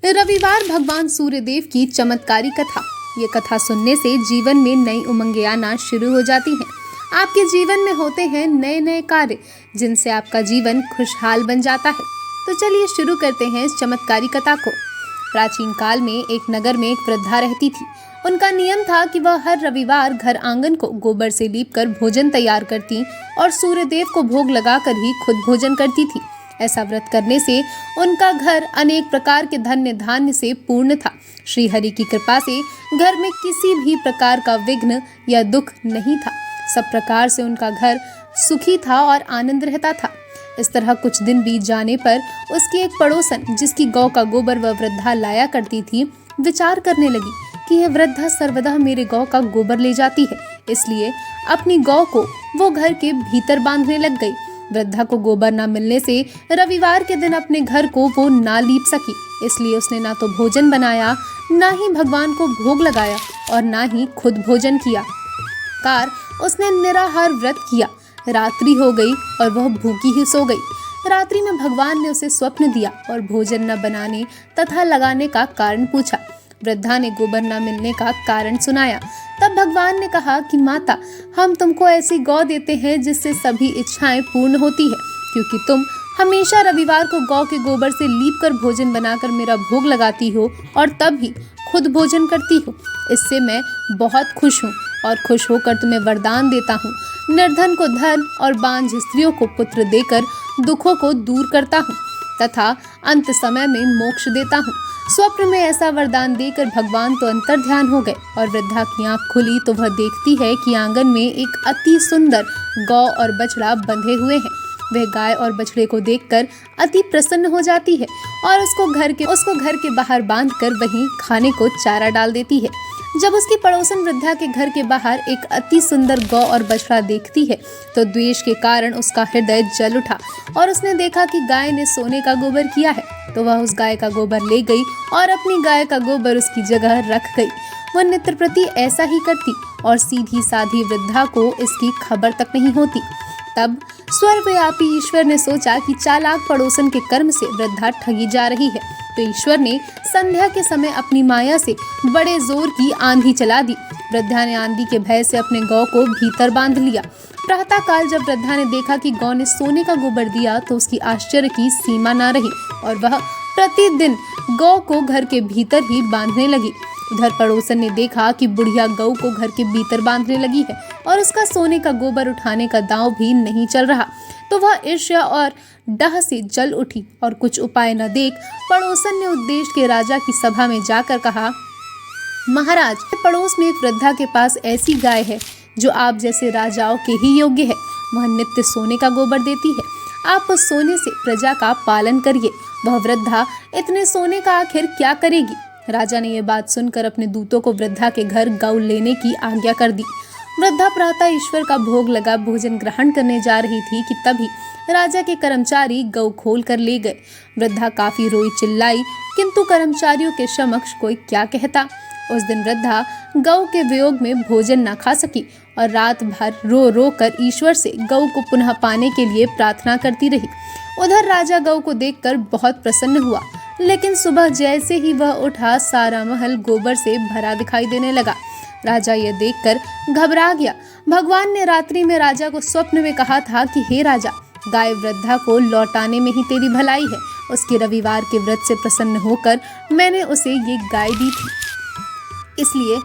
रविवार भगवान सूर्यदेव की चमत्कारी कथा। ये कथा सुनने से जीवन में नई उमंगें आना शुरू हो जाती हैं। आपके जीवन में होते हैं नए नए कार्य जिनसे आपका जीवन खुशहाल बन जाता है। तो चलिए शुरू करते हैं इस चमत्कारी कथा को। प्राचीन काल में एक नगर में एक वृद्धा रहती थी। उनका नियम था कि वह हर रविवार घर आंगन को गोबर से लीपकर भोजन तैयार करती और सूर्यदेव को भोग लगाकर ही खुद भोजन करती थी। ऐसा व्रत करने से उनका घर अनेक प्रकार के धन्य धान्य से पूर्ण था। श्री हरि की कृपा से घर में किसी भी प्रकार का विघ्न या दुख नहीं था। सब प्रकार से उनका घर सुखी था और आनंद रहता था। इस तरह कुछ दिन बीत जाने पर उसकी एक पड़ोसन, जिसकी गौ का गोबर वह वृद्धा लाया करती थी, विचार करने लगी कि यह वृद्धा सर्वदा मेरे गौ का गोबर ले जाती है, इसलिए अपनी गौ को वो घर के भीतर बांधने लग गई। वृद्धा को गोबर न मिलने से रविवार के दिन अपने घर को वो ना लीप सकी, इसलिए उसने ना तो भोजन बनाया, ना ही भगवान को भोग लगाया और ना ही खुद भोजन किया। उसने निराहार व्रत किया। रात्रि हो गई और वह भूखी ही सो गई। रात्रि में भगवान ने उसे स्वप्न दिया और भोजन न बनाने तथा लगाने का कारण पूछा। वृद्धा ने गोबर न मिलने का कारण सुनाया। तब भगवान ने कहा कि माता, हम तुमको ऐसी गौ देते हैं जिससे सभी इच्छाएं पूर्ण होती है, क्योंकि तुम हमेशा रविवार को गौ के गोबर से लीपकर भोजन बनाकर मेरा भोग लगाती हो और तब ही खुद भोजन करती हो। इससे मैं बहुत खुश हूँ और खुश होकर तुम्हें वरदान देता हूँ। निर्धन को धन और बांझ स्त्रियों को पुत्र देकर दुखों को दूर करता हूँ तथा अंत समय में मोक्ष देता हूँ। स्वप्न में ऐसा वरदान देकर भगवान तो अंतर ध्यान हो गए और वृद्धा की आंख खुली तो वह देखती है कि आंगन में एक अति सुंदर गौ और बछड़ा बंधे हुए हैं। वह गाय और बछड़े को देखकर अति प्रसन्न हो जाती है और उसको घर के बाहर बांधकर वहीं खाने को चारा डाल देती है। जब उसकी पड़ोसन वृद्धा के घर के बाहर एक अति सुंदर गौ और बछड़ा देखती है तो द्वेष के कारण उसका हृदय जल उठा और उसने देखा कि गाय ने सोने का गोबर किया है, तो वह उस गाय का गोबर ले गई और अपनी गाय का गोबर उसकी जगह रख गई। वह नित्य प्रति ऐसा ही करती और सीधी साधी वृद्धा को इसकी खबर तक नहीं होती। तब सर्वव्यापी ईश्वर ने सोचा कि चालाक पड़ोसन के कर्म से वृद्धा ठगी जा रही है, तो ईश्वर ने संध्या के समय अपनी माया से बड़े जोर की आंधी चला दी। वृद्धा ने आंधी के भय से अपने गौ को भीतर बांध लिया। प्रातः काल जब वृद्धा ने देखा कि गौ ने सोने का गोबर दिया तो उसकी आश्चर्य की सीमा न रही और वह प्रतिदिन गौ को घर के भीतर ही बांधने लगी। उधर पड़ोसन ने देखा कि बुढ़िया गौ को घर के भीतर बांधने लगी है और उसका सोने का गोबर उठाने का दांव भी नहीं चल रहा, तो वह ईर्ष्या और डह से जल उठी और कुछ उपाय न देख पड़ोसन ने उद्देश्य के राजा की सभा में जाकर कहा, महाराज, पड़ोस में एक वृद्धा के पास ऐसी गाय है जो आप जैसे राजाओं के ही योग्य है। वह नित्य सोने का गोबर देती है। आप उस सोने से प्रजा का पालन करिए। वह वृद्धा इतने सोने का आखिर क्या करेगी? राजा ने यह बात सुनकर अपने दूतों को वृद्धा के घर गौ लेने की आज्ञा कर दी। वृद्धा प्रातः ईश्वर का भोग लगा भोजन ग्रहण करने जा रही थी कि तभी राजा के कर्मचारी गौ खोल कर ले गए। वृद्धा काफी रोई चिल्लाई, किंतु कर्मचारियों के समक्ष कोई क्या कहता। उस दिन वृद्धा गौ के वियोग में भोजन न खा सकी और रात भर रो रो कर ईश्वर से गौ को पुनः पाने के लिए प्रार्थना करती रही। उधर राजा गौ को देखकर बहुत प्रसन्न हुआ, लेकिन सुबह जैसे ही वह उठा सारा महल गोबर से भरा दिखाई देने लगा। राजा यह देखकर घबरा गया। भगवान ने रात्रि में राजा को स्वप्न में कहा था कि हे राजा, गाय वृद्धा को लौटाने में ही तेरी भलाई है। उसके रविवार के व्रत से प्रसन्न होकर मैंने उसे ये गाय दी थी। इसलिए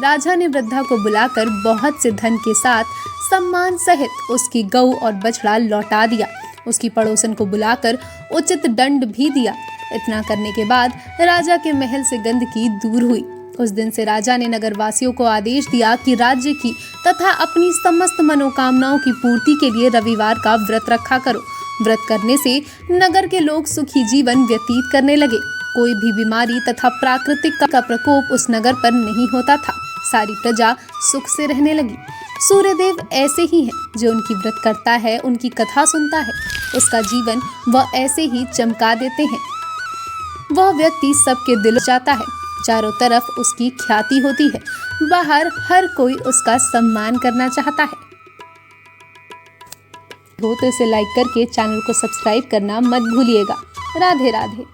राजा ने वृद्धा को बुलाकर बहुत से धन के साथ सम्मान सहित उसकी गौ और बछड़ा लौटा दिया। उसकी पड़ोसन को बुलाकर उचित दंड भी दिया। इतना करने के बाद राजा के महल से गंदगी दूर हुई। उस दिन से राजा ने नगरवासियों को आदेश दिया कि राज्य की तथा अपनी समस्त मनोकामनाओं की पूर्ति के लिए रविवार का व्रत रखा करो। व्रत करने से नगर के लोग सुखी जीवन व्यतीत करने लगे। कोई भी बीमारी तथा प्राकृतिक का प्रकोप उस नगर पर नहीं होता था। सारी प्रजा सुख से रहने लगी। सूर्यदेव ऐसे ही हैं, जो उनकी व्रत करता है, उनकी कथा सुनता है, उसका जीवन वह ऐसे ही चमका देते हैं। वह व्यक्ति सबके दिल जाता है। चारों तरफ उसकी ख्याति होती है। बाहर हर कोई उसका सम्मान करना चाहता है। तो इसे लाइक करके चैनल को सब्सक्राइब करना मत भूलिएगा। राधे राधे।